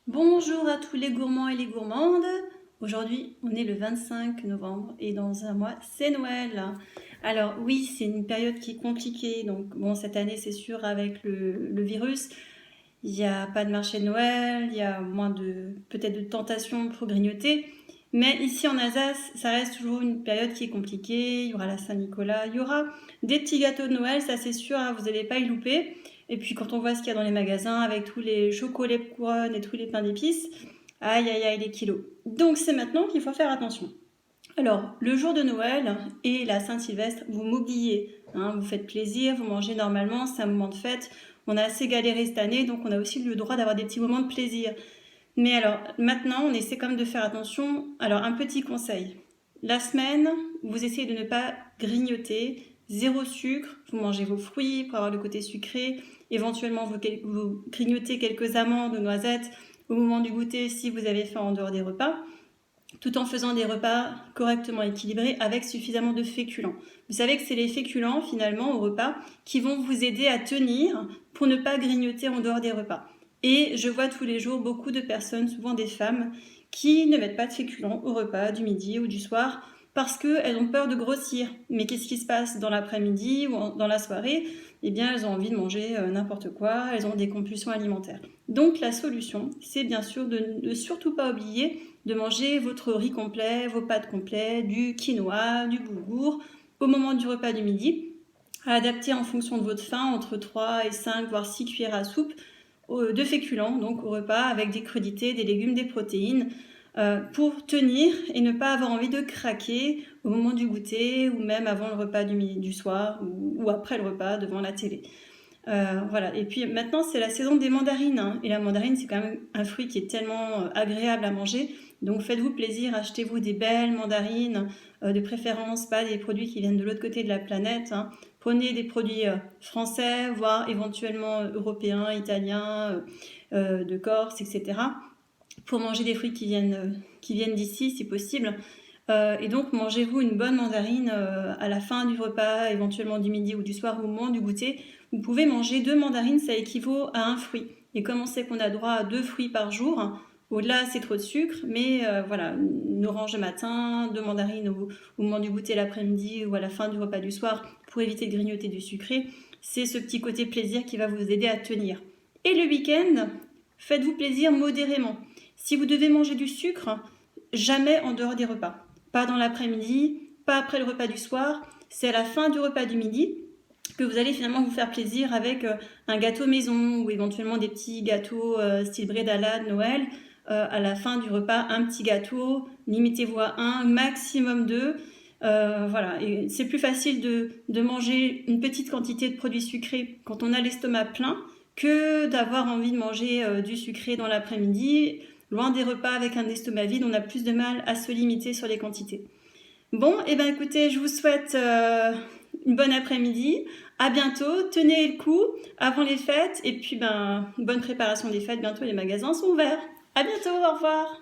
Bonjour à tous les gourmands et les gourmandes. Aujourd'hui, on est le 25 novembre et dans un mois, c'est Noël. Alors oui, c'est une période qui est compliquée. Donc bon, cette année, c'est sûr, avec le virus, il n'y a pas de marché de Noël, il y a moins de peut-être de tentations pour grignoter. Mais ici en Alsace, ça reste toujours une période qui est compliquée. Il y aura la Saint-Nicolas, il y aura des petits gâteaux de Noël, ça c'est sûr, hein, vous n'allez pas y louper. Et puis quand on voit ce qu'il y a dans les magasins avec tous les chocolats couronnes et tous les pains d'épices, aïe aïe aïe les kilos. Donc c'est maintenant qu'il faut faire attention. Alors, le jour de Noël et la Saint-Sylvestre, vous m'oubliez, hein, vous faites plaisir, vous mangez normalement, c'est un moment de fête. On a assez galéré cette année, donc on a aussi le droit d'avoir des petits moments de plaisir. Mais alors, maintenant, on essaie quand même de faire attention. Alors, un petit conseil. La semaine, vous essayez de ne pas grignoter, zéro sucre, vous mangez vos fruits pour avoir le côté sucré, éventuellement vous grignotez quelques amandes ou noisettes au moment du goûter si vous avez faim en dehors des repas, tout en faisant des repas correctement équilibrés avec suffisamment de féculents. Vous savez que c'est les féculents, finalement, au repas, qui vont vous aider à tenir pour ne pas grignoter en dehors des repas. Et je vois tous les jours beaucoup de personnes, souvent des femmes, qui ne mettent pas de féculents au repas du midi ou du soir parce qu'elles ont peur de grossir. Mais qu'est-ce qui se passe dans l'après-midi ou dans la soirée? Eh bien, elles ont envie de manger n'importe quoi, elles ont des compulsions alimentaires. Donc la solution, c'est bien sûr de ne surtout pas oublier de manger votre riz complet, vos pâtes complètes, du quinoa, du boulgour au moment du repas du midi, à adapter en fonction de votre faim entre 3 et 5 voire 6 cuillères à soupe de féculents donc au repas avec des crudités, des légumes, des protéines pour tenir et ne pas avoir envie de craquer au moment du goûter ou même avant le repas du soir ou après le repas devant la télé. Voilà. Et puis maintenant, c'est la saison des mandarines, hein. Et la mandarine, c'est quand même un fruit qui est tellement agréable à manger. Donc faites-vous plaisir, achetez-vous des belles mandarines, de préférence pas des produits qui viennent de l'autre côté de la planète, hein. Prenez des produits français, voire éventuellement européens, italiens, de Corse, etc. Pour manger des fruits qui viennent d'ici, si possible. Et donc, mangez-vous une bonne mandarine à la fin du repas, éventuellement du midi ou du soir au moment du goûter. Vous pouvez manger 2 mandarines, ça équivaut à un fruit. Et comme on sait qu'on a droit à 2 fruits par jour, au-delà c'est trop de sucre, mais voilà, une orange le matin, 2 mandarines au moment du goûter l'après-midi ou à la fin du repas du soir pour éviter de grignoter du sucré. C'est ce petit côté plaisir qui va vous aider à tenir. Et le week-end, faites-vous plaisir modérément. Si vous devez manger du sucre, jamais en dehors des repas. Pas dans l'après-midi, pas après le repas du soir. C'est à la fin du repas du midi que vous allez finalement vous faire plaisir avec un gâteau maison ou éventuellement des petits gâteaux style bredala de Noël. À la fin du repas, un petit gâteau, limitez-vous à un, maximum deux. Voilà, et c'est plus facile de manger une petite quantité de produits sucrés quand on a l'estomac plein que d'avoir envie de manger du sucré dans l'après-midi. Loin des repas avec un estomac vide, on a plus de mal à se limiter sur les quantités. Bon, et ben écoutez, je vous souhaite une bonne après-midi. À bientôt, tenez le coup avant les fêtes et puis ben bonne préparation des fêtes. Bientôt les magasins sont ouverts. À bientôt, au revoir.